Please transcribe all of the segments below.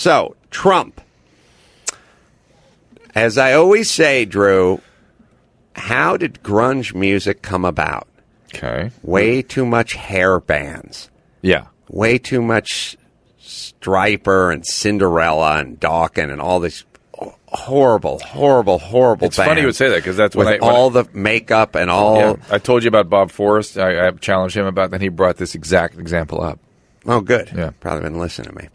So, Trump. As I always say, Drew, how did grunge music come about? Okay. Way too much hair bands. Yeah. Way too much Striper and Cinderella and Dawkins and all these horrible bands. It's funny you would say that because that's when the makeup and all. Yeah, I told you about Bob Forrest. I challenged him about that. And he brought this exact example up. Oh, good. Yeah. Probably been listening to me.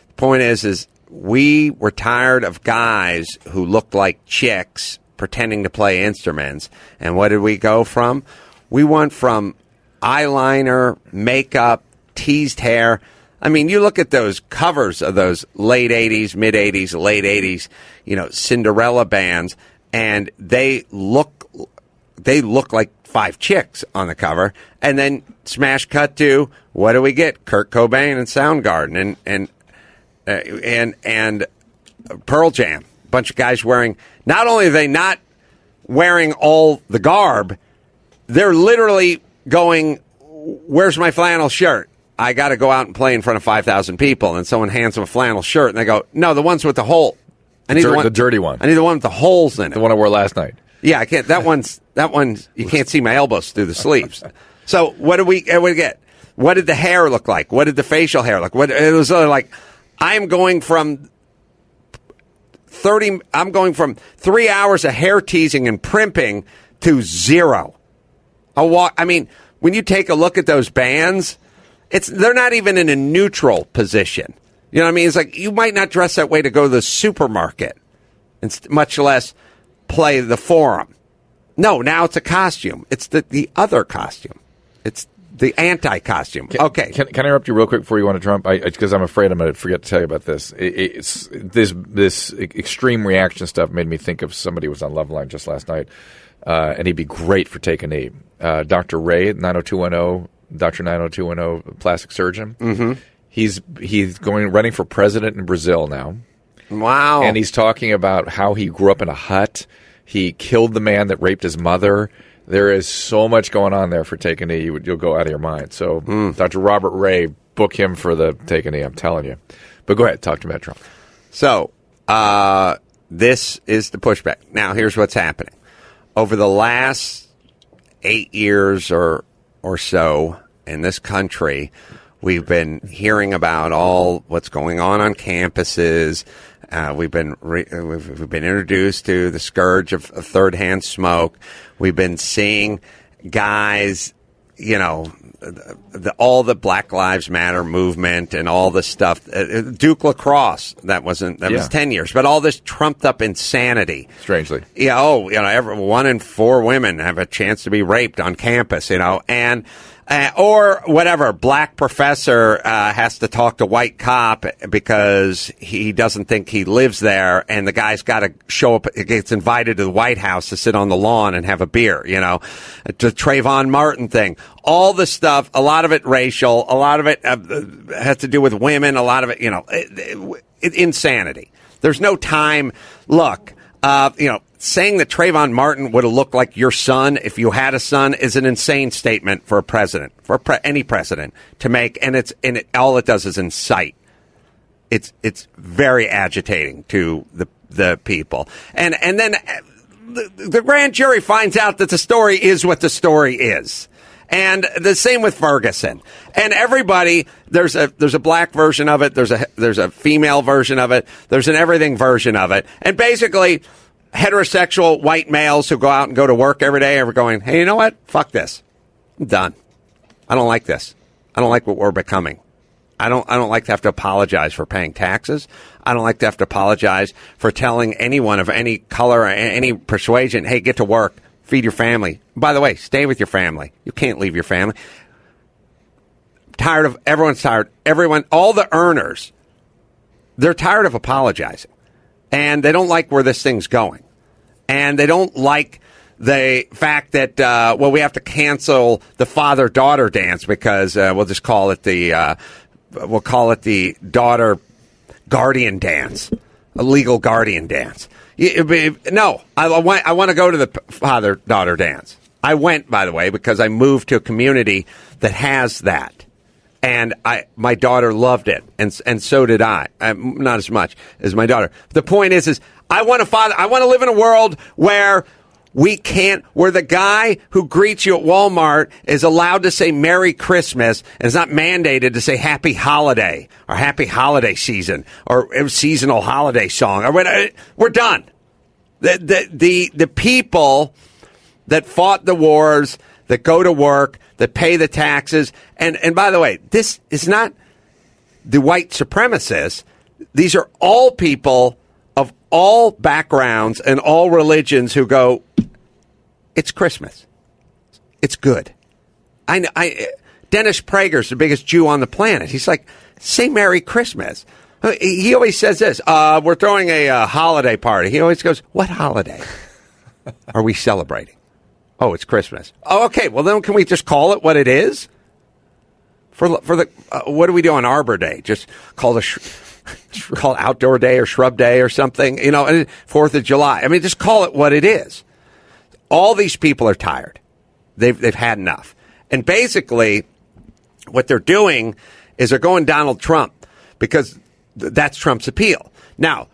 The point is we were tired of guys who looked like chicks pretending to play instruments. And what did we go from? We went from eyeliner, makeup, teased hair. I mean, you look at those covers of those late 80s, mid 80s, late 80s, Cinderella bands, and they look like five chicks on the cover. And then smash cut to, what do we get? Kurt Cobain and Soundgarden and Pearl Jam. A bunch of guys wearing, not only are they not wearing all the garb, they're literally going, where's my flannel shirt? I got to go out and play in front of 5,000 people. And someone hands them a flannel shirt, and they go, no, the ones with the hole. I need the dirty one. I need the one with the holes in it. The one I wore last night. Yeah, I can't. That one's. You can't see my elbows through the sleeves. So what do we get? What did the hair look like? What did the facial hair look? It was like, I'm going from 3 hours of hair teasing and primping to 0. I mean, when you take a look at those bands, they're not even in a neutral position. You know what I mean? It's like you might not dress that way to go to the supermarket, much less play the Forum. No, now it's a costume. It's the other costume. It's the anti-costume. Okay. Can I interrupt you real quick before you want to Trump? Because I'm afraid I'm going to forget to tell you about this. This extreme reaction stuff made me think of somebody who was on Loveline just last night, and he'd be great for Take a Knee. Dr. Ray, 90210, Dr. 90210, plastic surgeon. Mm-hmm. He's running for president in Brazil now. Wow. And he's talking about how he grew up in a hut. He killed the man that raped his mother. There is so much going on there for Take a Knee. You'll go out of your mind. So Dr. Robert Ray, book him for the Take a Knee, I'm telling you. But go ahead, talk to me about Trump. So this is the pushback. Now, here's what's happening. Over the last 8 years or so in this country, we've been hearing about all what's going on campuses. We've been introduced to the scourge of third-hand smoke. We've been seeing guys, all the Black Lives Matter movement and all the stuff. Duke Lacrosse, that was 10 years, but all this trumped up insanity. Strangely, yeah. 1 in 4 women have a chance to be raped on campus, and. Or whatever, black professor has to talk to white cop because he doesn't think he lives there, and the guy's got to show up, gets invited to the White House to sit on the lawn and have a beer, The Trayvon Martin thing. All the stuff, a lot of it racial, a lot of it has to do with women, a lot of it, insanity. There's no time. Look, saying that Trayvon Martin would have looked like your son if you had a son is an insane statement for a president, any president to make, and all it does is incite. It's very agitating to the people, and then the grand jury finds out that the story is what the story is. And the same with Ferguson. And everybody, there's a black version of it, there's a female version of it, there's an everything version of it, and basically heterosexual white males who go out and go to work every day are going, hey, you know what? Fuck this. I'm done. I don't like this. I don't like what we're becoming. I don't like to have to apologize for paying taxes. I don't like to have to apologize for telling anyone of any color or any persuasion, hey, get to work, feed your family. By the way, stay with your family. You can't leave your family. Everyone's tired. All the earners, they're tired of apologizing. And they don't like where this thing's going. And they don't like the fact that, we have to cancel the father-daughter dance because we'll just call it the daughter guardian dance, a legal guardian dance. No, I want to go to the father-daughter dance. I went, by the way, because I moved to a community that has that. And my daughter loved it, and so did I. Not as much as my daughter. The point is I want to live in a world where where the guy who greets you at Walmart is allowed to say Merry Christmas and is not mandated to say Happy Holiday or Happy Holiday Season or seasonal holiday song. We're done. The people that fought the wars, that go to work, that pay the taxes, and by the way, this is not the white supremacists. These are all people of all backgrounds and all religions who go, it's Christmas. It's good. Dennis Prager's the biggest Jew on the planet. He's like, say Merry Christmas. He always says this, we're throwing a holiday party. He always goes, what holiday are we celebrating? Oh, it's Christmas. Oh, okay. Well, then can we just call it what it is? For the what do we do on Arbor Day? Just call it Outdoor Day or Shrub Day or something. 4th of July. I mean, just call it what it is. All these people are tired. They've had enough. And basically, what they're doing is they're going Donald Trump because that's Trump's appeal. Now,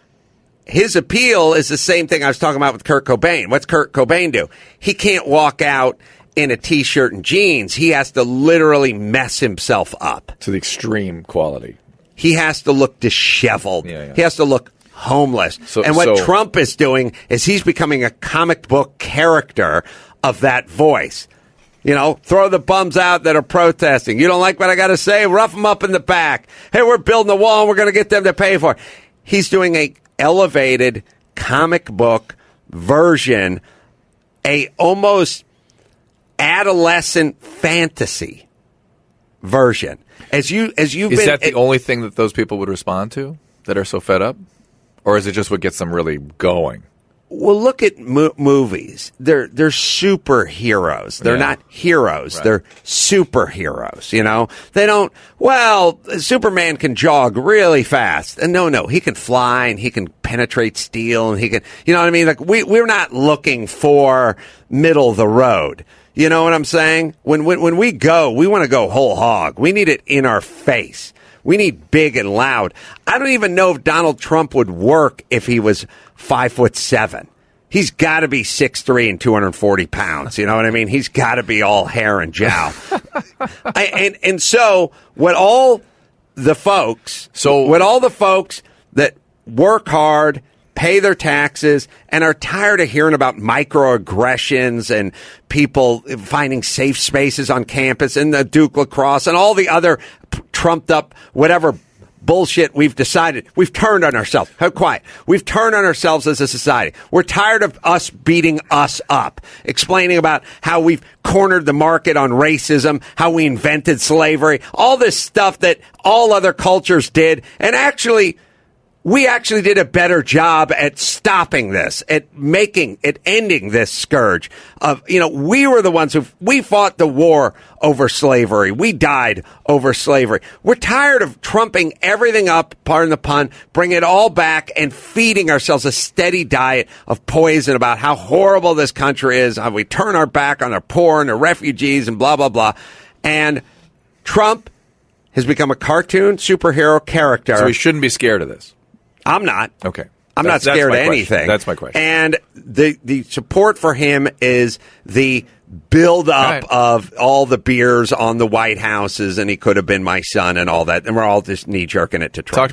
his appeal is the same thing I was talking about with Kurt Cobain. What's Kurt Cobain do? He can't walk out in a T-shirt and jeans. He has to literally mess himself up. To the extreme quality. He has to look disheveled. Yeah. He has to look homeless. And what Trump is doing is he's becoming a comic book character of that voice. Throw the bums out that are protesting. You don't like what I got to say? Rough them up in the back. Hey, we're building a wall and we're going to get them to pay for it. He's doing a elevated comic book version, a almost adolescent fantasy version. Is that the only thing that those people would respond to that are so fed up? Or is it just what gets them really going? Well, look at movies. They're superheroes. They're not heroes. Right. They're superheroes, They don't, Superman can jog really fast. And no, he can fly and he can penetrate steel and he can, you know what I mean? Like, we're not looking for middle of the road. You know what I'm saying? When we go, we want to go whole hog. We need it in our face. We need big and loud. I don't even know if Donald Trump would work if he was 5'7". He's got to be 6'3" and 240 pounds. You know what I mean? He's got to be all hair and jowl. And so what all the folks that work hard, pay their taxes, and are tired of hearing about microaggressions and people finding safe spaces on campus and the Duke lacrosse and all the other trumped up whatever bullshit we've decided. We've turned on ourselves. How quiet. We've turned on ourselves as a society. We're tired of us beating us up, explaining about how we've cornered the market on racism, how we invented slavery, all this stuff that all other cultures did. And we actually did a better job at stopping this, at ending this scourge of, we were the ones we fought the war over slavery. We died over slavery. We're tired of trumping everything up, pardon the pun, bring it all back and feeding ourselves a steady diet of poison about how horrible this country is, how we turn our back on the poor and the refugees and blah, blah, blah. And Trump has become a cartoon superhero character. So we shouldn't be scared of this. I'm not. Okay. I'm not scared of anything. That's my question. And the support for him is the build up of all the beers on the White Houses, and he could have been my son and all that. And we're all just knee jerking it to Trump.